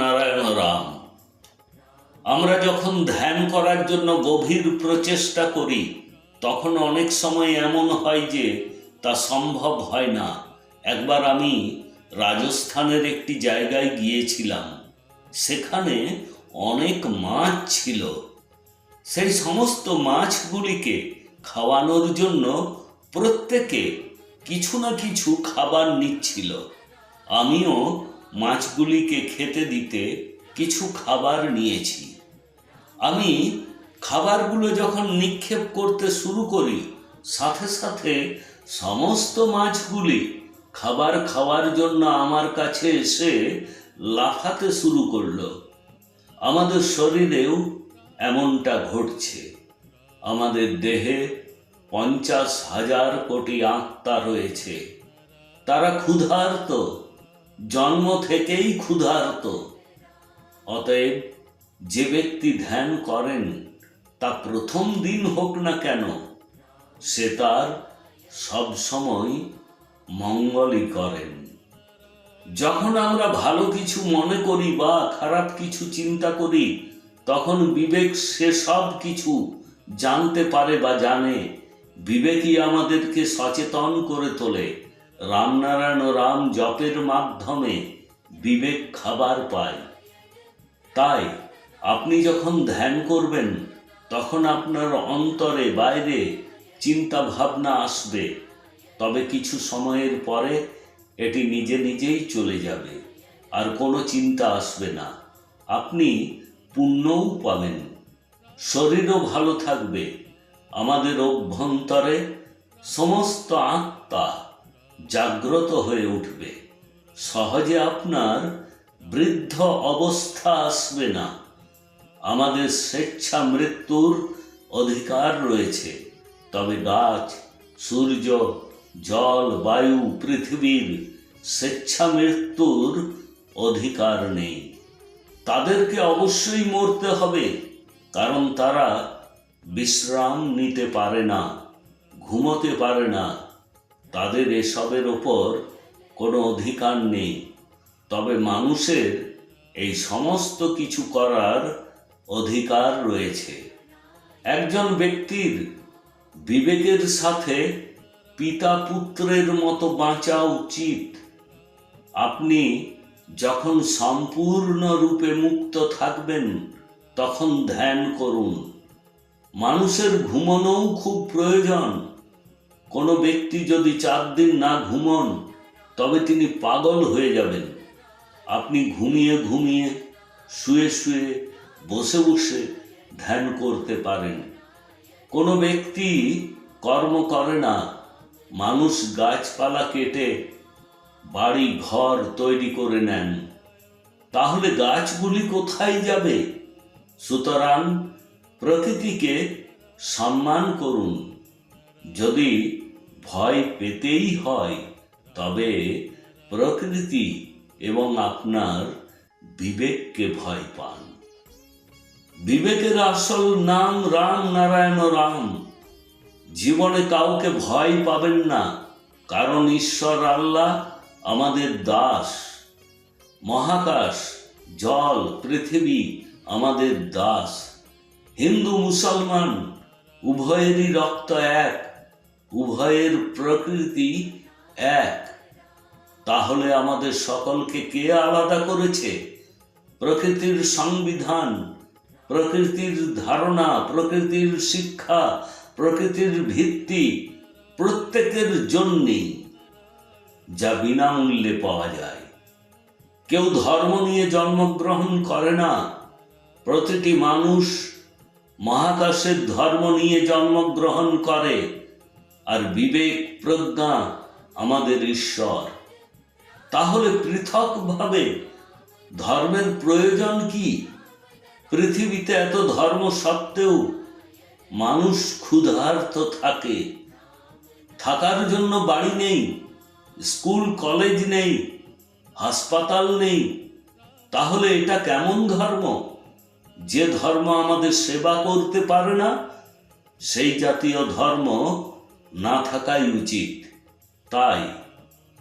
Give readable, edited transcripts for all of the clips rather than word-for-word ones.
নারায়ণ রাম। আমরা যখন ধ্যান করার জন্য গভীর প্রচেষ্টা করি তখন অনেক সময় এমন হয় যে তা সম্ভব হয় না। একবার আমি রাজস্থানের একটি জায়গায় গিয়েছিলাম। সেখানে অনেক মাছ ছিল। সেই সমস্ত মাছগুলিকে খাওয়ানোর জন্য প্রত্যেকে কিছু না কিছু খাবার নিচ্ছিল। আমিও মাছগুলিকে খেতে দিতে কিছু খাবার নিয়েছি। আমি খাবারগুলো যখন নিক্ষেপ করতে শুরু করি, সাথে সাথে সমস্ত মাছগুলি খাবার খাওয়ার জন্য আমার কাছে এসে লাফাতে শুরু করলো। আমাদের শরীরেও এমনটা ঘটছে। আমাদের দেহে 50,000 কোটি আত্মা রয়েছে। তারা ক্ষুধার্ত, জন্ম থেকেই ক্ষুধার্ত। অতএব যে ব্যক্তি ধ্যান করেন তা প্রথম দিন হোক না কেন, সে তার সবসময় মঙ্গলই করেন। যখন আমরা ভালো কিছু মনে করি বা খারাপ কিছু চিন্তা করি, তখন বিবেক সে সব কিছু জানতে পারে বা জানে। বিবেকই আমাদেরকে সচেতন করে তোলে। রামনারায়ণ রাম জপের মাধ্যমে বিবেক খাবার পায়। তাই আপনি যখন ধ্যান করবেন তখন আপনার অন্তরে বাইরে চিন্তা ভাবনা আসবে, তবে কিছু সময়ের পরে এটি নিজে নিজেই চলে যাবে, আর কোনো চিন্তা আসবে না। আপনি পুণ্যও পাবেন, শরীরও ভালো থাকবে। আমাদের অভ্যন্তরে সমস্ত আত্মা জাগ্রত হয়ে উঠবে। সহজে আপনার বৃদ্ধ অবস্থা আসবে না। আমাদের স্বেচ্ছা মৃত্যুর অধিকার রয়েছে, তবে গাছ, সূর্য, জল, বায়ু, পৃথিবীর স্বেচ্ছা মৃত্যুর অধিকার নেই। তাদেরকে অবশ্যই মরতে হবে, কারণ তারা বিশ্রাম নিতে পারে না, ঘুমোতে পারে না। তাদের এসবের ওপর কোনো অধিকার নেই। তবে মানুষের এই সমস্ত কিছু করার অধিকার রয়েছে। একজন ব্যক্তির বিবেকের সাথে পিতা পুত্রের মতো বাঁচা উচিত। আপনি যখন সম্পূর্ণরূপে মুক্ত থাকবেন তখন ধ্যান করুন। মানুষের ঘুমানোও খুব প্রয়োজন। কোনো ব্যক্তি যদি 4 দিন না ঘুমন তবে তিনি পাগল হয়ে যাবেন। আপনি ঘুমিয়ে ঘুমিয়ে, শুয়ে শুয়ে, বসে বসে ধ্যান করতে পারেন। কোনো ব্যক্তি কর্ম করে না। মানুষ গাছপালা কেটে বাড়ি ঘর তৈরি করে নেন, তাহলে গাছগুলি কোথায় যাবে? সুতরাং প্রকৃতিকে সম্মান করুন। যদি ভয় পেতেই হয় তবে প্রকৃতি এবং আপনার বিবেককে ভয় পান। বিবেকের আসল নাম রাম নারায়ণ রাম। জীবনে কাউকে ভয় পাবেন না, কারণ ঈশ্বর আল্লাহ আমাদের দাস। মহাকাশ, জল, পৃথিবী আমাদের দাস। হিন্দু মুসলমান উভয়েরই রক্ত এক, উভয়ের প্রকৃতি এক। তাহলে আমাদের সকলকে কে আলাদা করেছে? প্রকৃতির সংবিধান, প্রকৃতির ধারণা, প্রকৃতির শিক্ষা, প্রকৃতির ভিত্তি প্রত্যেকের জন্যই, যা বিনামূল্যে পাওয়া যায়। কেউ ধর্ম নিয়ে জন্মগ্রহণ করে না। প্রতিটি মানুষ মহাকাশের ধর্ম নিয়ে জন্মগ্রহণ করে, আর বিবেক প্রজ্ঞা আমাদের ঈশ্বর। তাহলে পৃথকভাবে ধর্মের প্রয়োজন কি? পৃথিবীতে এত ধর্ম সত্ত্বেও মানুষ ক্ষুধার্ত থাকে। থাকার জন্য বাড়ি নেই, স্কুল কলেজ নেই, হাসপাতাল নেই। তাহলে এটা কেমন ধর্ম? যে ধর্ম আমাদের সেবা করতে পারে না, সেই জাতীয় ধর্ম না থাকাই উচিত। তাই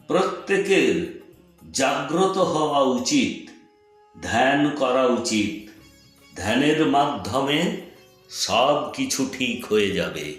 প্রত্যেকের জাগ্রত হওয়া উচিত। ধ্যান করা উচিত। ধ্যানের মাধ্যমে সব কিছু ঠিক হয়ে যাবে।